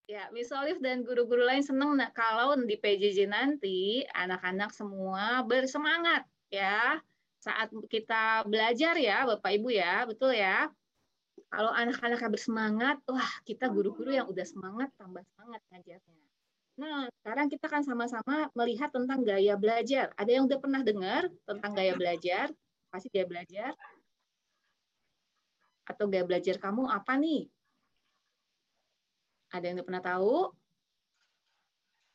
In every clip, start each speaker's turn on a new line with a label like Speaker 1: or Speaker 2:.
Speaker 1: Ya, Miss Olive dan guru-guru lain senang kalau di PJJ nanti anak-anak semua bersemangat ya saat kita belajar ya Bapak Ibu ya, betul ya. Kalau anak-anaknya bersemangat, wah kita guru-guru yang udah semangat tambah semangat ngajarnya. Nah, sekarang kita akan sama-sama melihat tentang gaya belajar. Ada yang udah pernah dengar tentang gaya belajar? Pasti gaya belajar atau gaya belajar kamu apa nih? Ada yang udah pernah tahu?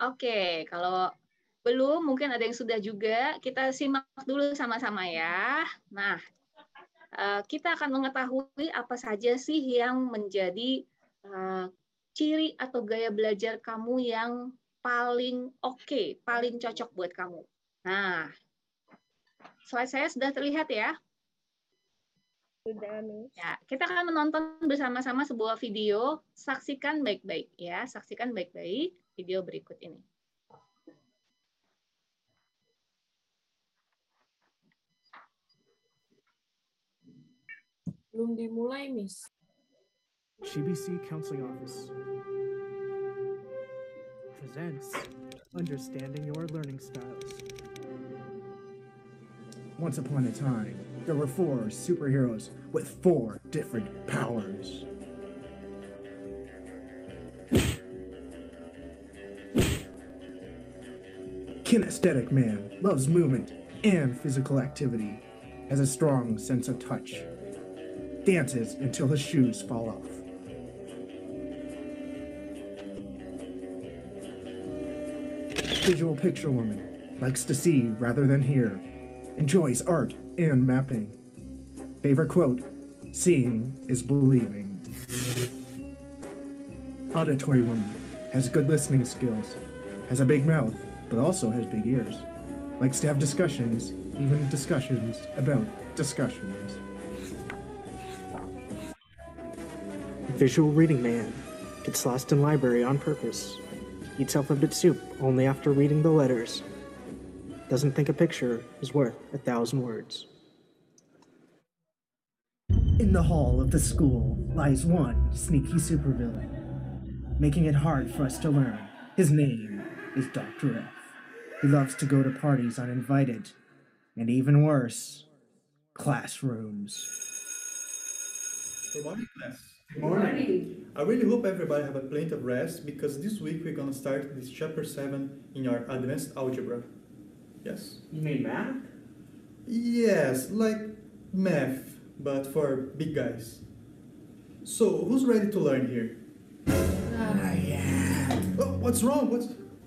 Speaker 1: Oke, kalau belum, mungkin ada yang sudah juga. Kita simak dulu sama-sama ya. Nah, kita akan mengetahui apa saja sih yang menjadi ciri atau gaya belajar kamu yang paling oke, paling cocok buat kamu. Nah, slide saya sudah terlihat ya?
Speaker 2: Sudah, Miss.
Speaker 1: Ya, kita akan menonton bersama-sama sebuah video. Saksikan baik-baik ya, saksikan baik-baik video berikut ini.
Speaker 2: Belum dimulai, Miss.
Speaker 3: GBC Counseling Office presents Understanding Your Learning Styles.
Speaker 4: Once upon a time, there were 4 superheroes with 4 different powers. Kinesthetic Man loves movement and physical activity, has a strong sense of touch, dances until his shoes fall off. Visual Picture Woman likes to see rather than hear, enjoys art and mapping. Favorite quote, seeing is believing. Auditory Woman has good listening skills, has a big mouth, but also has big ears. Likes to have discussions, even discussions about discussions.
Speaker 3: Visual Reading Man gets lost in library on purpose. Eats alphabet soup only after reading the letters. Doesn't think a picture is worth 1,000 words.
Speaker 4: In the hall of the school lies one sneaky supervillain, making it hard for us to learn. His name is Dr. F. He loves to go to parties uninvited, and even worse, classrooms.
Speaker 5: Good morning, class.
Speaker 6: Good morning. I really hope everybody have a plenty of rest because this week we're gonna start this chapter 7 in our advanced algebra. Yes?
Speaker 7: You mean math?
Speaker 6: Yes, like math, but for big guys. So, who's ready to learn here?
Speaker 7: Yeah.
Speaker 6: Oh, what's wrong?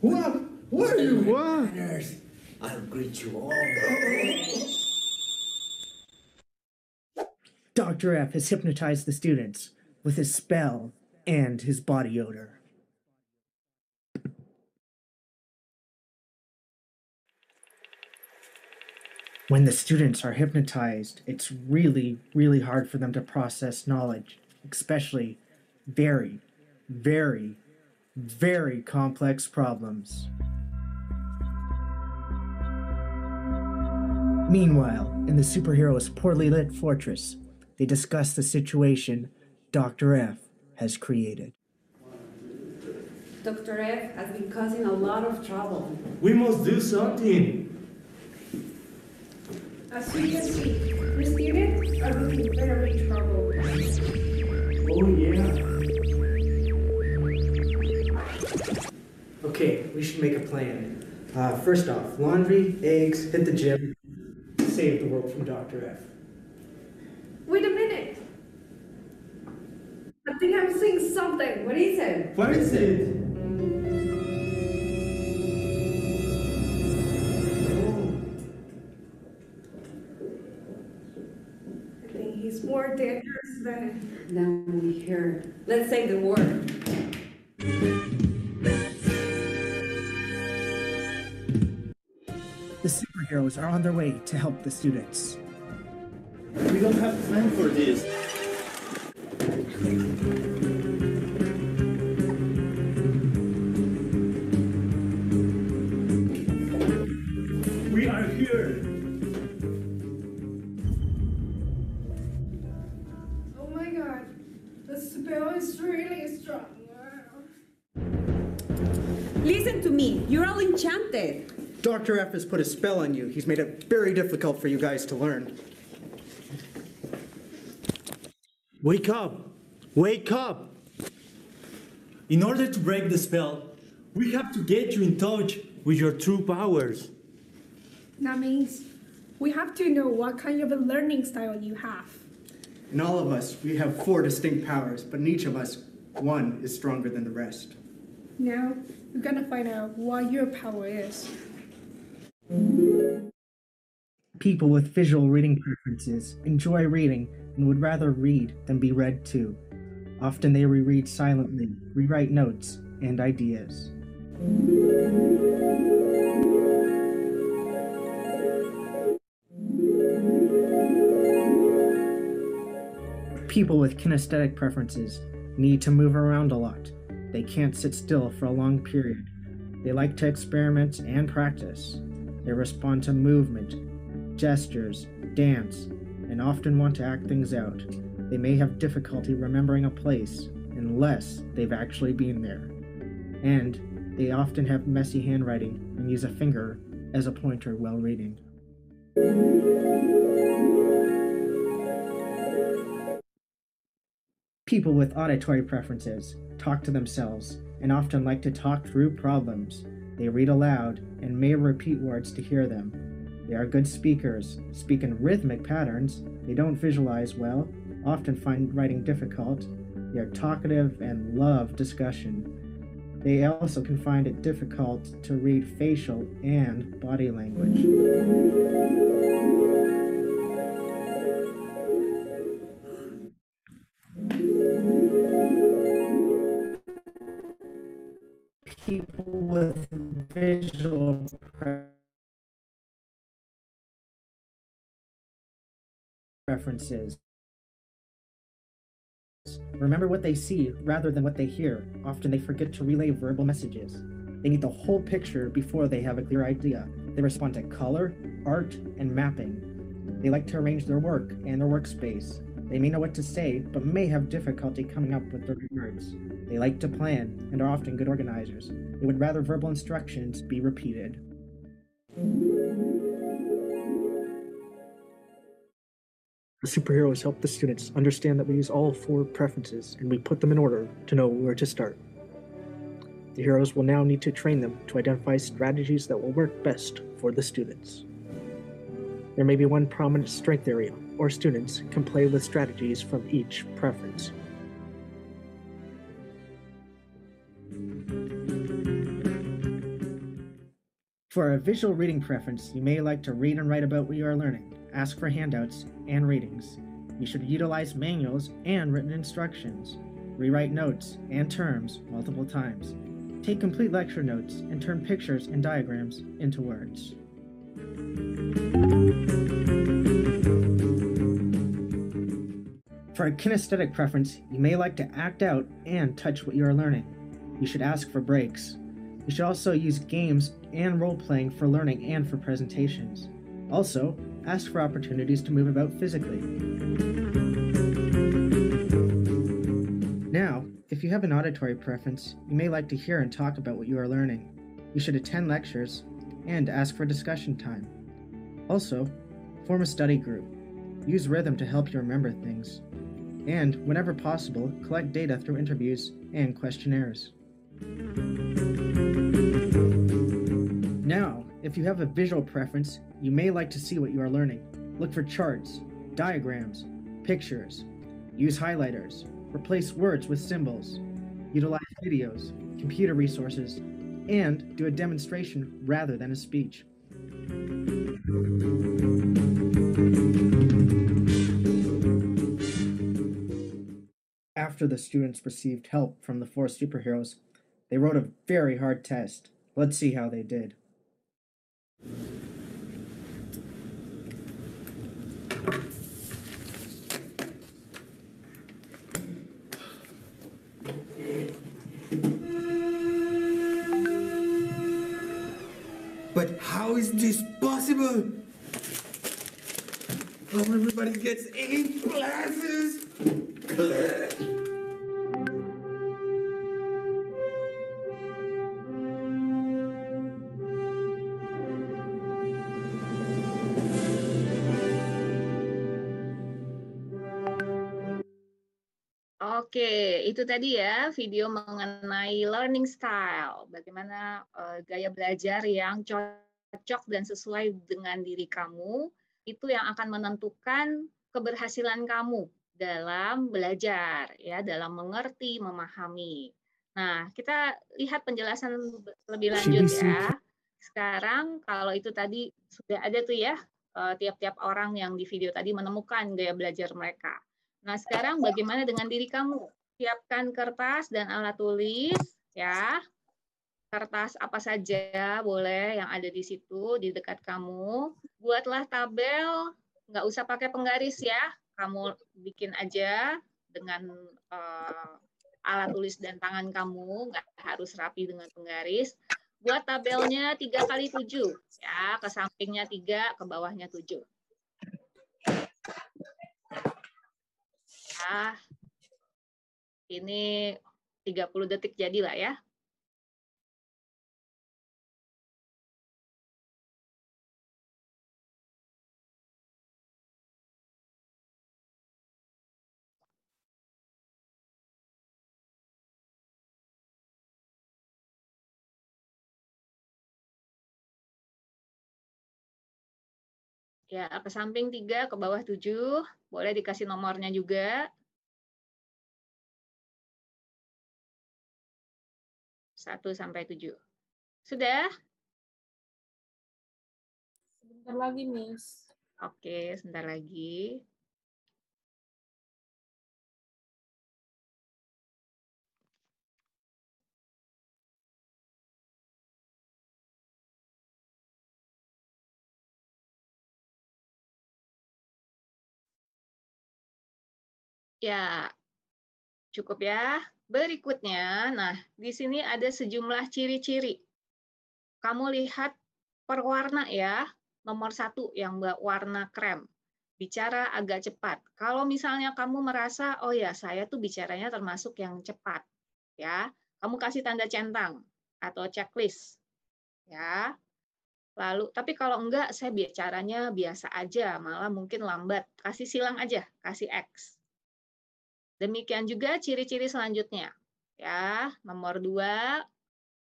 Speaker 6: Who are you?
Speaker 3: What?
Speaker 7: I'll greet you all.
Speaker 4: Dr. F has hypnotized the students with his spell and his body odor. When the students are hypnotized, it's really, really hard for them to process knowledge, especially very, very, very complex problems. Meanwhile, in the superhero's poorly lit fortress, they discuss the situation Dr. F has created.
Speaker 8: Dr. F has been causing a lot of trouble.
Speaker 7: We must do something.
Speaker 2: As you can see, the students are looking very troubled.
Speaker 7: Oh yeah.
Speaker 3: Okay, we should make a plan. First off, laundry, eggs, hit the gym, save the world from Dr. F.
Speaker 2: Wait a minute. I think I'm seeing something. What is it?
Speaker 7: What is it?
Speaker 2: I think he's more dangerous than
Speaker 8: we hear. Let's save the world.
Speaker 4: The superheroes are on their way to help the students.
Speaker 5: We don't have time for this.
Speaker 7: We are here.
Speaker 2: Oh my god, the spell is really strong.
Speaker 8: Listen to me. You're all enchanted.
Speaker 3: Dr. F has put a spell on you. He's made it very difficult for you guys to learn.
Speaker 5: Wake up! Wake up! In order to break the spell, we have to get you in touch with your true powers.
Speaker 2: That means we have to know what kind of a learning style you have.
Speaker 3: In all of us, we have 4 distinct powers, but in each of us, one is stronger than the rest.
Speaker 2: Now, we're gonna find out what your power is.
Speaker 4: People with visual reading preferences enjoy reading and would rather read than be read to. Often they reread silently, rewrite notes and ideas. People with kinesthetic preferences need to move around a lot. They can't sit still for a long period. They like to experiment and practice. They respond to movement, gestures, dance, and often want to act things out. They may have difficulty remembering a place unless they've actually been there. And they often have messy handwriting and use a finger as a pointer while reading. People with auditory preferences talk to themselves and often like to talk through problems. They read aloud and may repeat words to hear them. They are good speakers, speak in rhythmic patterns. They don't visualize well, often find writing difficult. They are talkative and love discussion. They also can find it difficult to read facial and body language. People with visual preferences remember what they see rather than what they hear. Often they forget to relay verbal messages. They need the whole picture before they have a clear idea. They respond to color, art, and mapping. They like to arrange their work and their workspace. They may know what to say, but may have difficulty coming up with their words. They like to plan and are often good organizers. They would rather verbal instructions be repeated.
Speaker 3: The superheroes help the students understand that we use all 4 preferences and we put them in order to know where to start. The heroes will now need to train them to identify strategies that will work best for the students. There may be one prominent strength area, or students can play with strategies from each preference.
Speaker 4: For a visual reading preference, you may like to read and write about what you are learning, ask for handouts and readings. You should utilize manuals and written instructions. Rewrite notes and terms multiple times. Take complete lecture notes and turn pictures and diagrams into words. For a kinesthetic preference, you may like to act out and touch what you are learning. You should ask for breaks. You should also use games and role-playing for learning and for presentations. Also, ask for opportunities to move about physically. Now, if you have an auditory preference, you may like to hear and talk about what you are learning. You should attend lectures and ask for discussion time. Also, form a study group. Use rhythm to help you remember things. And, whenever possible, collect data through interviews and questionnaires. Now, if you have a visual preference, you may like to see what you are learning. Look for charts, diagrams, pictures. Use highlighters. Replace words with symbols. Utilize videos, computer resources, and do a demonstration rather than a speech. After the students received help from the 4 superheroes, they wrote a very hard test. Let's see how they did.
Speaker 9: But how is this possible? How everybody gets A classes?
Speaker 1: Oke, itu tadi ya video mengenai learning style. Bagaimana gaya belajar yang cocok dan sesuai dengan diri kamu, itu yang akan menentukan keberhasilan kamu dalam belajar, ya, dalam mengerti, memahami. Nah, kita lihat penjelasan lebih lanjut ya. Sekarang kalau itu tadi sudah ada tuh ya, tiap-tiap orang yang di video tadi menemukan gaya belajar mereka. Nah, sekarang bagaimana dengan diri kamu? Siapkan kertas dan alat tulis, ya. Kertas apa saja boleh yang ada di situ, di dekat kamu. Buatlah tabel, nggak usah pakai penggaris ya. Kamu bikin aja dengan alat tulis dan tangan kamu, nggak harus rapi dengan penggaris. Buat tabelnya 3x7, ya, ke sampingnya 3, ke bawahnya 7. Ya, ini 30 detik jadilah ya. Ya, ke samping 3, ke bawah 7. Boleh dikasih nomornya juga. 1 sampai 7. Sudah?
Speaker 10: Sebentar lagi, Miss.
Speaker 1: Oke, sebentar lagi. Ya, cukup ya. Berikutnya, nah, di sini ada sejumlah ciri-ciri. Kamu lihat per warna ya. Nomor 1 yang warna krem. Bicara agak cepat. Kalau misalnya kamu merasa, oh ya, saya tuh bicaranya termasuk yang cepat. Ya, kamu kasih tanda centang atau checklist. Ya. Lalu, tapi kalau enggak, saya bicaranya biasa aja, malah mungkin lambat. Kasih silang aja, kasih X. Demikian juga ciri-ciri selanjutnya. Ya, nomor 2,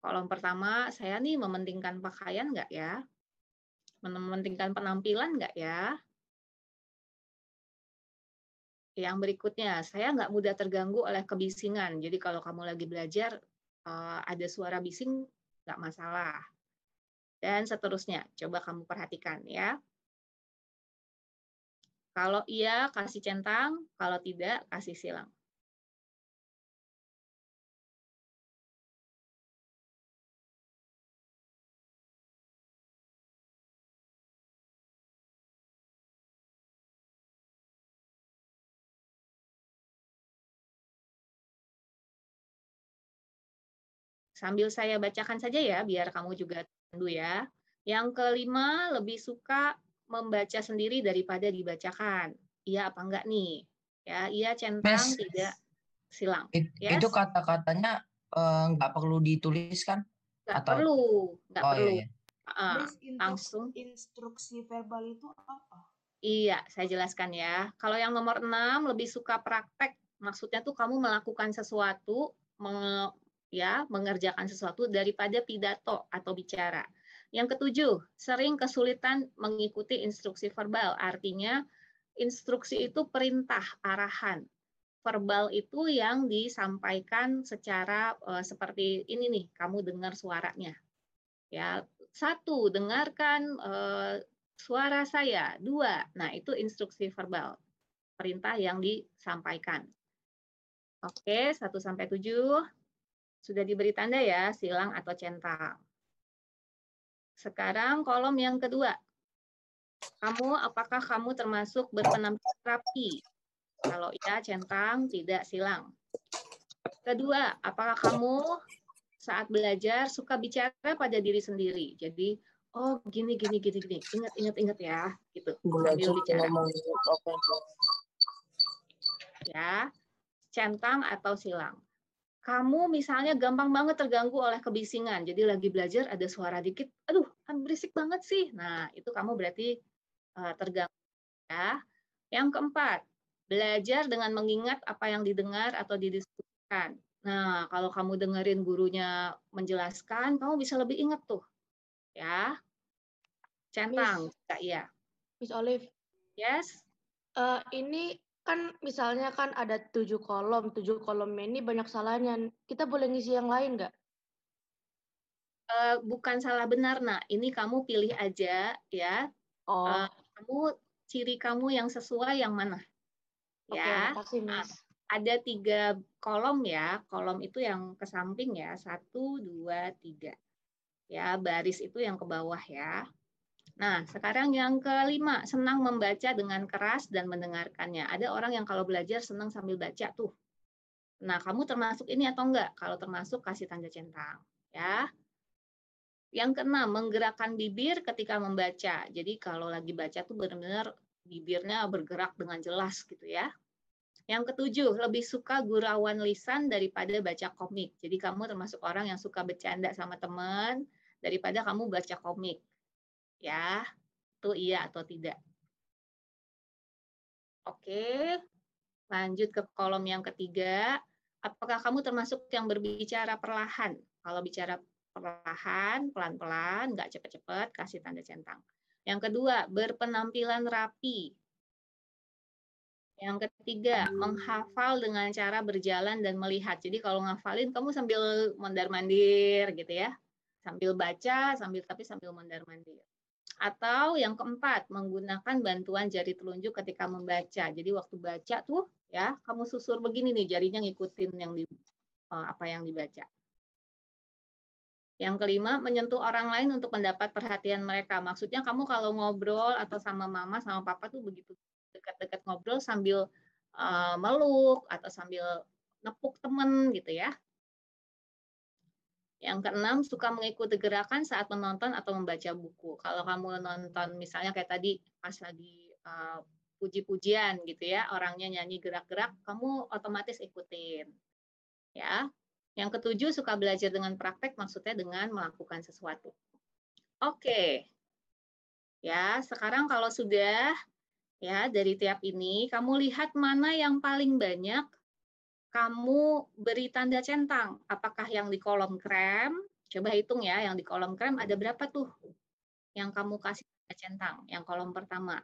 Speaker 1: kolom pertama, saya nih mementingkan pakaian enggak ya? Mementingkan penampilan enggak ya? Yang berikutnya, saya nggak mudah terganggu oleh kebisingan. Jadi kalau kamu lagi belajar, ada suara bising, nggak masalah. Dan seterusnya, coba kamu perhatikan ya. Kalau iya, kasih centang. Kalau tidak, kasih silang. Sambil saya bacakan saja ya, biar kamu juga tandu ya. Yang kelima, lebih suka membaca sendiri daripada dibacakan. Iya apa enggak nih? Ya, iya centang,
Speaker 11: Miss,
Speaker 1: tidak silang.
Speaker 11: itu kata-katanya nggak perlu dituliskan?
Speaker 1: Nggak
Speaker 11: Atau
Speaker 1: perlu, nggak
Speaker 11: oh
Speaker 1: perlu.
Speaker 11: iya, iya.
Speaker 10: Miss,
Speaker 1: Langsung.
Speaker 10: instruksi verbal itu apa?
Speaker 1: Iya, saya jelaskan ya. Kalau yang nomor 6 lebih suka praktek, maksudnya tuh kamu melakukan sesuatu, mengerjakan sesuatu daripada pidato atau bicara. Yang ketujuh, sering kesulitan mengikuti instruksi verbal, artinya instruksi itu perintah, arahan. Verbal itu yang disampaikan secara seperti ini nih, kamu dengar suaranya. Ya, 1, dengarkan suara saya. 2, nah itu instruksi verbal, perintah yang disampaikan. Oke, 1 sampai 7 sudah diberi tanda ya, silang atau centang. Sekarang kolom yang kedua. Apakah kamu termasuk berpenampilan rapi? Kalau ya, centang, tidak silang. Kedua, apakah kamu saat belajar suka bicara pada diri sendiri? Jadi, oh gini. Ingat ya, gitu. Sambil bicara. Ya, centang atau silang. Kamu misalnya gampang banget terganggu oleh kebisingan. Jadi lagi belajar ada suara dikit, aduh, kan berisik banget sih. Nah, itu kamu berarti terganggu ya. Yang keempat, Belajar dengan mengingat apa yang didengar atau didiskusikan. Nah, kalau kamu dengerin gurunya menjelaskan, kamu bisa lebih ingat tuh, ya. Centang, Kak, iya.
Speaker 12: Miss Olive.
Speaker 1: Yes.
Speaker 12: Ini kan misalnya kan ada 7 kolom ini banyak salahnya. Kita boleh ngisi yang lain nggak?
Speaker 1: Bukan salah benar, nah ini kamu pilih aja ya. Kamu ciri kamu yang sesuai yang mana?
Speaker 12: Oke,
Speaker 1: Ya.
Speaker 12: makasih, Miss.
Speaker 1: Ada 3 kolom ya. Kolom itu yang ke samping ya. 1, 2, 3. Ya, baris itu yang ke bawah ya. Nah, sekarang yang kelima, senang membaca dengan keras dan mendengarkannya. Ada orang yang kalau belajar senang sambil baca tuh. Nah, kamu termasuk ini atau enggak? Kalau termasuk, kasih tanda centang. Ya. Yang keenam, menggerakkan bibir ketika membaca. Jadi kalau lagi baca tuh benar-benar bibirnya bergerak dengan jelas gitu ya. Yang ketujuh, lebih suka gurauan lisan daripada baca komik. Jadi kamu termasuk orang yang suka bercanda sama teman daripada kamu baca komik. Ya, itu iya atau tidak. Oke, lanjut ke kolom yang ketiga. Apakah kamu termasuk yang berbicara perlahan? Kalau bicara perlahan, pelan-pelan, nggak cepat-cepat, kasih tanda centang. Yang kedua, berpenampilan rapi. Yang ketiga, menghafal dengan cara berjalan dan melihat. Jadi kalau ngafalin, kamu sambil mondar-mandir gitu ya. Sambil baca, tapi sambil mondar-mandir. Atau yang keempat, menggunakan bantuan jari telunjuk ketika membaca. Jadi waktu baca tuh ya, kamu susur begini nih, jarinya ngikutin apa yang dibaca. Yang kelima, menyentuh orang lain untuk mendapat perhatian mereka. Maksudnya kamu kalau ngobrol atau sama mama, sama papa tuh begitu dekat-dekat ngobrol sambil meluk atau sambil nepuk temen gitu ya. Yang keenam, suka mengikuti gerakan saat menonton atau membaca buku. Kalau kamu nonton misalnya kayak tadi pas lagi puji-pujian gitu ya, orangnya nyanyi gerak-gerak, kamu otomatis ikutin. Ya. Yang ketujuh, suka belajar dengan praktek, maksudnya dengan melakukan sesuatu. Oke. Ya, sekarang kalau sudah ya dari tiap ini, kamu lihat mana yang paling banyak kamu beri tanda centang. Apakah yang di kolom krem? Coba hitung ya, yang di kolom krem ada berapa tuh yang kamu kasih tanda centang? Yang kolom pertama.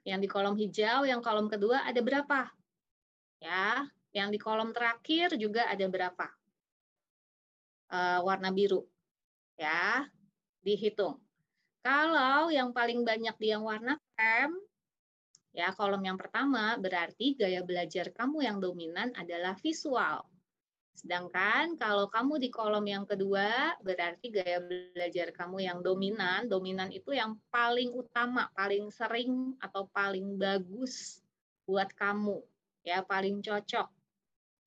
Speaker 1: Yang di kolom hijau, yang kolom kedua ada berapa? Ya, yang di kolom terakhir juga ada berapa? Warna biru. Ya, dihitung. Kalau yang paling banyak di yang warna krem, ya, kolom yang pertama berarti gaya belajar kamu yang dominan adalah visual. Sedangkan kalau kamu di kolom yang kedua berarti gaya belajar kamu yang dominan itu yang paling utama, paling sering atau paling bagus buat kamu, ya, paling cocok.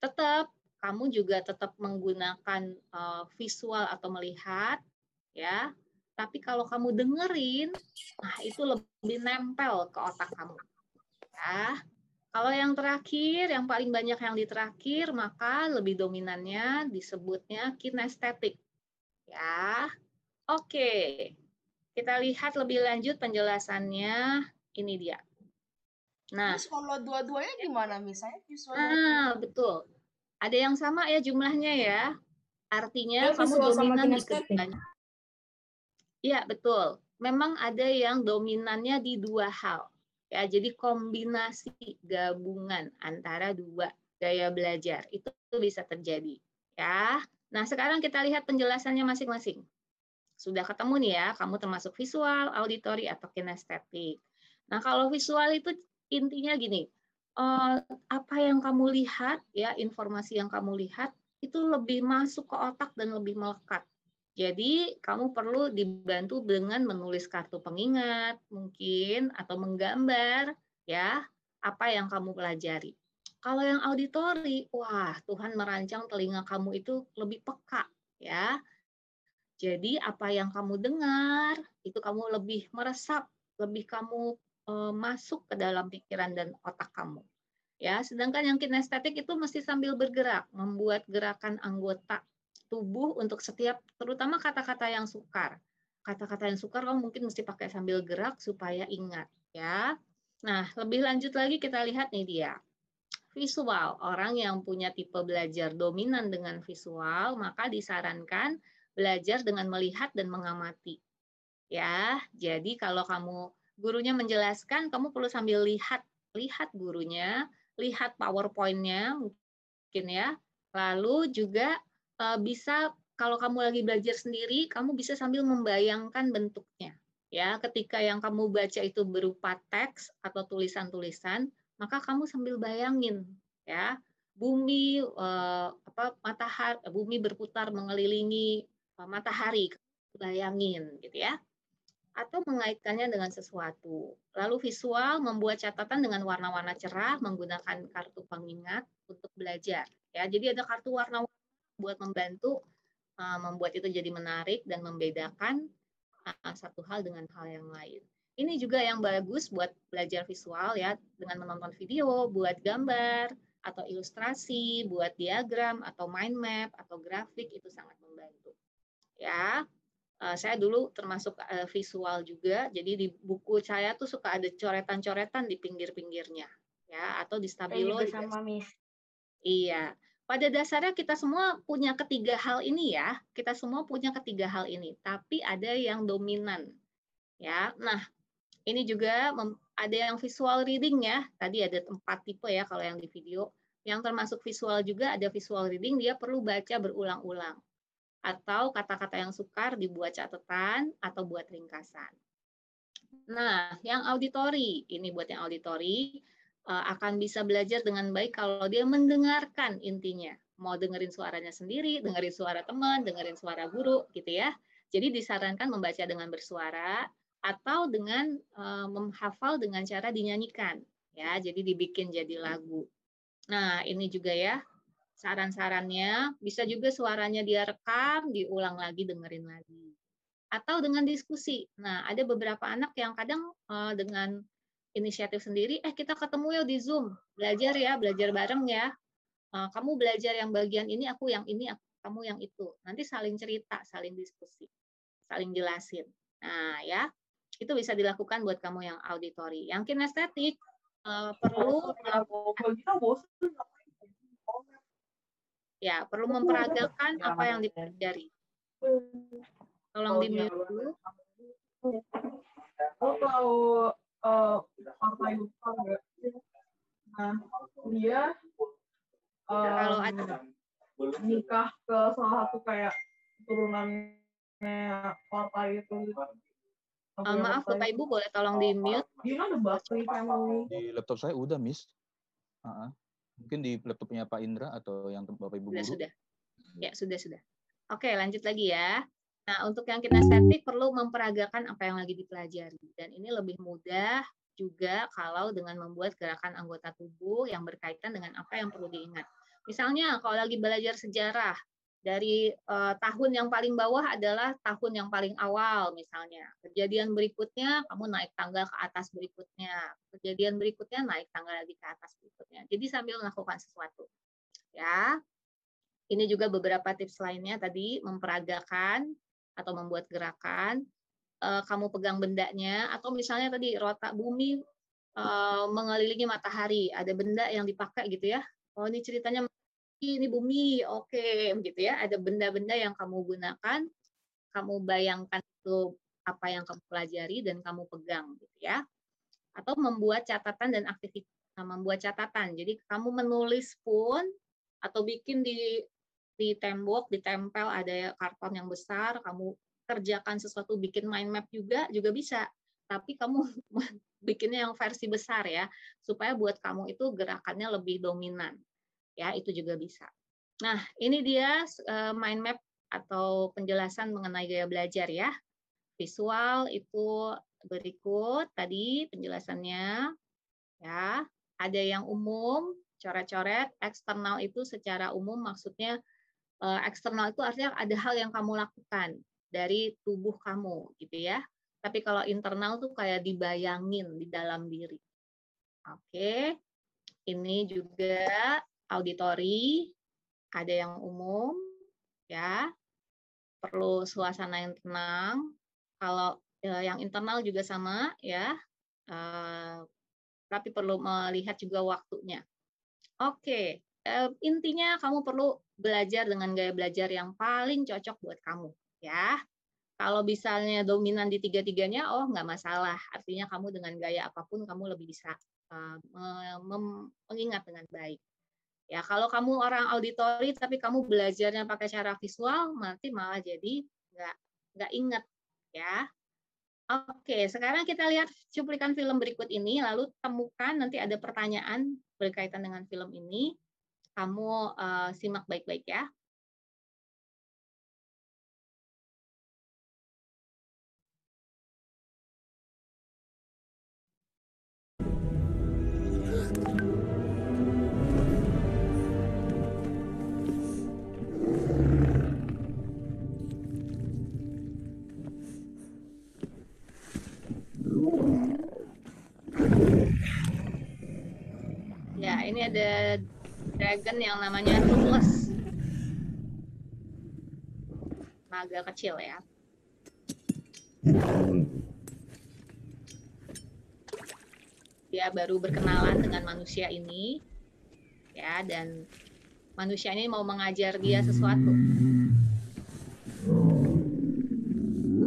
Speaker 1: Tetap kamu juga tetap menggunakan visual atau melihat, ya. Tapi kalau kamu dengerin, nah itu lebih nempel ke otak kamu. Ya. Kalau yang terakhir, yang paling banyak yang di terakhir, maka lebih dominannya disebutnya kinestetik. Ya, oke. Kita lihat lebih lanjut penjelasannya. Ini dia. Nah,
Speaker 10: Terus kalau dua-duanya gimana misalnya?
Speaker 1: Nah, betul. Ada yang sama ya jumlahnya ya. Artinya
Speaker 10: Ya,
Speaker 1: kamu
Speaker 10: visual sama
Speaker 1: dominan di
Speaker 10: kinestetik.
Speaker 1: keduanya. Iya, betul. Memang ada yang dominannya di dua hal. Ya, jadi kombinasi gabungan antara dua gaya belajar itu bisa terjadi. Ya. Nah, sekarang kita lihat penjelasannya masing-masing. Sudah ketemu nih ya, kamu termasuk visual, auditory, atau kinestetik. Nah, kalau visual itu intinya gini, apa yang kamu lihat, ya informasi yang kamu lihat, itu lebih masuk ke otak dan lebih melekat. Jadi, kamu perlu dibantu dengan menulis kartu pengingat, mungkin, atau menggambar, ya, apa yang kamu pelajari. Kalau yang auditori, wah, Tuhan merancang telinga kamu itu lebih peka, ya. Jadi, apa yang kamu dengar, itu kamu lebih meresap, lebih kamu masuk ke dalam pikiran dan otak kamu. Ya, sedangkan yang kinestetik itu mesti sambil bergerak, membuat gerakan anggota tubuh untuk setiap, terutama kata-kata yang sukar. Kata-kata yang sukar kamu mungkin mesti pakai sambil gerak supaya ingat, ya. Nah, lebih lanjut lagi kita lihat nih dia. Visual, orang yang punya tipe belajar dominan dengan visual, maka disarankan belajar dengan melihat dan mengamati. Ya, jadi kalau gurunya menjelaskan, kamu perlu sambil lihat gurunya, lihat PowerPoint-nya mungkin ya. Lalu juga bisa kalau kamu lagi belajar sendiri, kamu bisa sambil membayangkan bentuknya. Ya, ketika yang kamu baca itu berupa teks atau tulisan-tulisan, maka kamu sambil bayangin ya, bumi bumi berputar mengelilingi matahari, bayangin gitu ya. Atau mengaitkannya dengan sesuatu. Lalu visual membuat catatan dengan warna-warna cerah menggunakan kartu pengingat untuk belajar. Ya, jadi ada kartu warna-warna buat membantu membuat itu jadi menarik dan membedakan satu hal dengan hal yang lain. Ini juga yang bagus buat belajar visual ya, dengan menonton video, buat gambar atau ilustrasi, buat diagram atau mind map atau grafik itu sangat membantu. Ya, saya dulu termasuk visual juga, jadi di buku saya tuh suka ada coretan-coretan di pinggir-pinggirnya, ya, atau di stabilo.
Speaker 12: Sama Miss.
Speaker 1: Iya, pada dasarnya kita semua punya ketiga hal ini ya, kita semua punya ketiga hal ini, tapi ada yang dominan, ya. Nah, ini juga ada yang visual reading ya, tadi ada 4 tipe ya kalau yang di video, yang termasuk visual juga ada visual reading, dia perlu baca berulang-ulang. Atau kata-kata yang sukar dibuat catatan atau buat ringkasan. Nah, yang auditory, ini buat yang auditory, akan bisa belajar dengan baik kalau dia mendengarkan intinya. Mau dengerin suaranya sendiri, dengerin suara teman, dengerin suara guru, gitu ya. Jadi disarankan membaca dengan bersuara atau dengan menghafal dengan cara dinyanyikan. Ya, jadi dibikin jadi lagu. Nah, ini juga ya, saran-sarannya, bisa juga suaranya dia rekam, diulang lagi, dengerin lagi. Atau dengan diskusi. Nah, ada beberapa anak yang kadang dengan inisiatif sendiri, kita ketemu yuk di Zoom, belajar ya, belajar bareng ya. Kamu belajar yang bagian ini, aku yang ini, kamu yang itu. Nanti saling cerita, saling diskusi, saling jelasin. Nah, ya, itu bisa dilakukan buat kamu yang auditory. Yang kinestetik, perlu ya, perlu memperagakan apa yang dipelajari. Tolong di-mute dulu.
Speaker 13: Lo tahu partai Yuka nggak? Nah, dia
Speaker 1: kalau ada
Speaker 13: nikah ke salah satu kayak turunannya partai itu.
Speaker 1: Maaf Bapak Ibu, boleh tolong di-mute?
Speaker 13: Di
Speaker 14: laptop saya udah, Miss. Mungkin di laptopnya Pak Indra atau yang Bapak Ibu guru.
Speaker 1: Sudah. Ya, sudah. Oke, lanjut lagi ya. Nah, untuk yang kinestetik perlu memperagakan apa yang lagi dipelajari. Dan ini lebih mudah juga kalau dengan membuat gerakan anggota tubuh yang berkaitan dengan apa yang perlu diingat. Misalnya, kalau lagi belajar sejarah, dari tahun yang paling bawah adalah tahun yang paling awal misalnya. Kejadian berikutnya kamu naik tangga ke atas berikutnya. Kejadian berikutnya naik tangga lagi ke atas berikutnya. Jadi sambil melakukan sesuatu. Ya. Ini juga beberapa tips lainnya tadi, memperagakan atau membuat gerakan. Kamu pegang bendanya atau misalnya tadi rotak bumi mengelilingi matahari, ada benda yang dipakai gitu ya. Oh, ini ceritanya ini bumi, oke, begitu ya. Ada benda-benda yang kamu gunakan, kamu bayangkan itu apa yang kamu pelajari dan kamu pegang, gitu ya. Atau membuat catatan dan aktivitas, membuat catatan. Jadi kamu menulis pun atau bikin di tembok, ditempel ada karton yang besar, kamu kerjakan sesuatu, bikin mind map juga bisa. Tapi kamu bikinnya yang versi besar ya, supaya buat kamu itu gerakannya lebih dominan. Ya, itu juga bisa. Nah, ini dia mind map atau penjelasan mengenai gaya belajar ya. Visual itu berikut tadi penjelasannya. Ya, ada yang umum, coret-coret, eksternal itu secara umum maksudnya eksternal itu artinya ada hal yang kamu lakukan dari tubuh kamu gitu ya. Tapi kalau internal tuh kayak dibayangin di dalam diri. Oke. Ini juga auditori, ada yang umum, ya, perlu suasana yang tenang. Kalau yang internal juga sama, ya, tapi perlu melihat juga waktunya. Oke, intinya kamu perlu belajar dengan gaya belajar yang paling cocok buat kamu, ya. Kalau misalnya dominan di tiga-tiganya, oh nggak masalah. Artinya kamu dengan gaya apapun kamu lebih bisa mengingat dengan baik. Ya, kalau kamu orang auditori tapi kamu belajarnya pakai cara visual, nanti malah jadi nggak ingat, ya. Oke, sekarang kita lihat cuplikan film berikut ini, lalu temukan nanti ada pertanyaan berkaitan dengan film ini. Kamu simak baik-baik ya. Ya, ini ada dragon yang namanya Toothless. Naga kecil ya. Dia baru berkenalan dengan manusia ini. Ya, dan manusia ini mau mengajar dia sesuatu.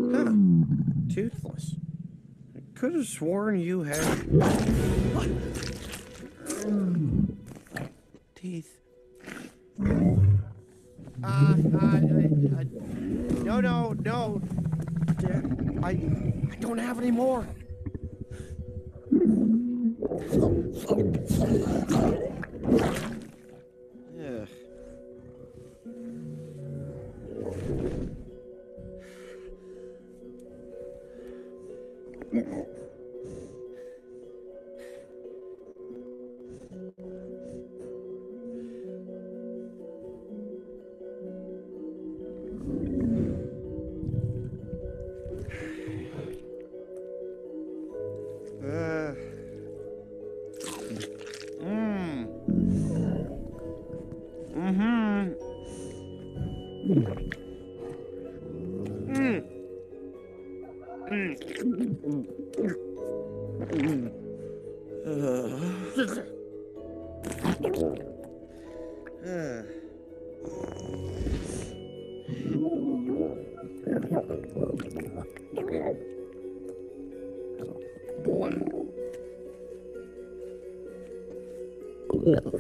Speaker 15: Huh. Toothless. I could have sworn you had teeth. No. I don't have any more. Ugh.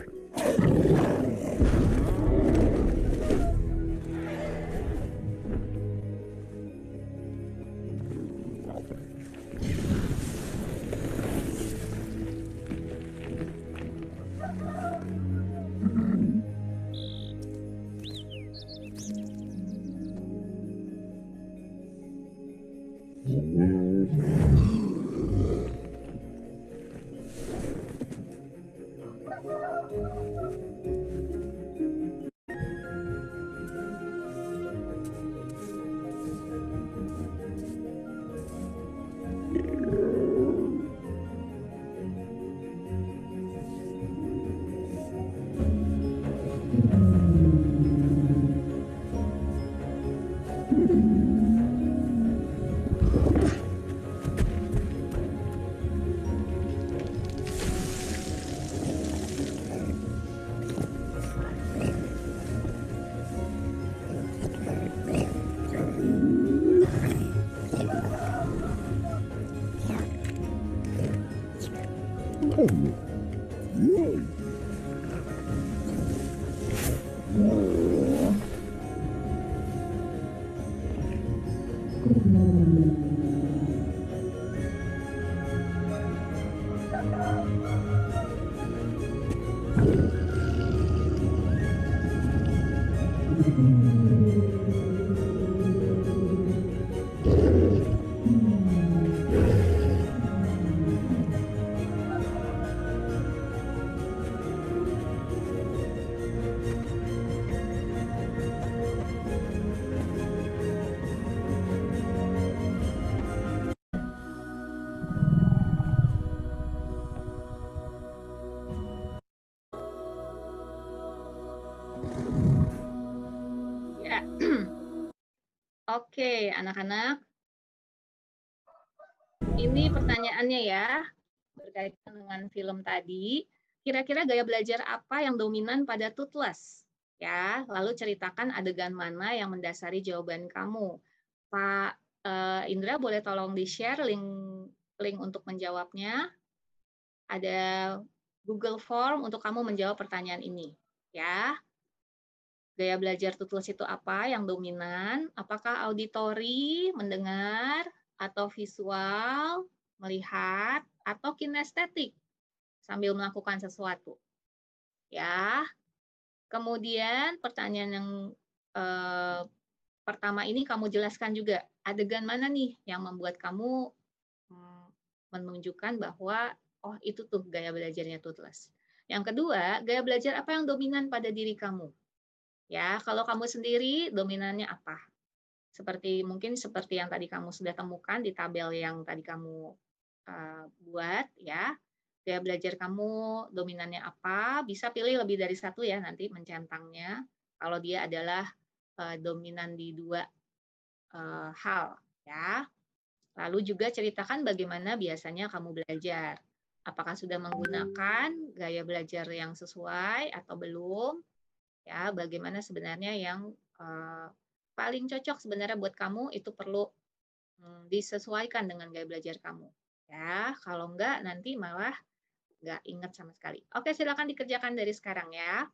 Speaker 15: Oke, anak-anak. Ini pertanyaannya ya.
Speaker 1: berkaitan dengan film tadi, kira-kira gaya belajar apa yang dominan pada Toothless? Ya, lalu ceritakan adegan mana yang mendasari jawaban kamu. Pak Indra, boleh tolong di-share link untuk menjawabnya. Ada Google Form untuk kamu menjawab pertanyaan ini. Ya, gaya belajar Toothless itu apa yang dominan? Apakah auditory, mendengar, atau visual, melihat, atau kinestetik sambil melakukan sesuatu? Ya. Kemudian pertanyaan yang pertama ini kamu jelaskan juga adegan mana nih yang membuat kamu menunjukkan bahwa oh itu tuh gaya belajarnya Toothless. Yang kedua, gaya belajar apa yang dominan pada diri kamu? Ya, kalau kamu sendiri dominannya apa? Mungkin seperti yang tadi kamu sudah temukan di tabel yang tadi kamu buat ya. Gaya belajar kamu dominannya apa? Bisa pilih lebih dari satu ya nanti mencentangnya. Kalau dia adalah dominan di dua hal ya. Lalu juga ceritakan bagaimana biasanya kamu belajar. Apakah sudah menggunakan gaya belajar yang sesuai atau belum? Ya, bagaimana sebenarnya yang paling cocok sebenarnya buat kamu itu perlu disesuaikan dengan gaya belajar kamu. Ya, kalau enggak nanti malah nggak ingat sama sekali. Oke, silakan dikerjakan dari sekarang ya.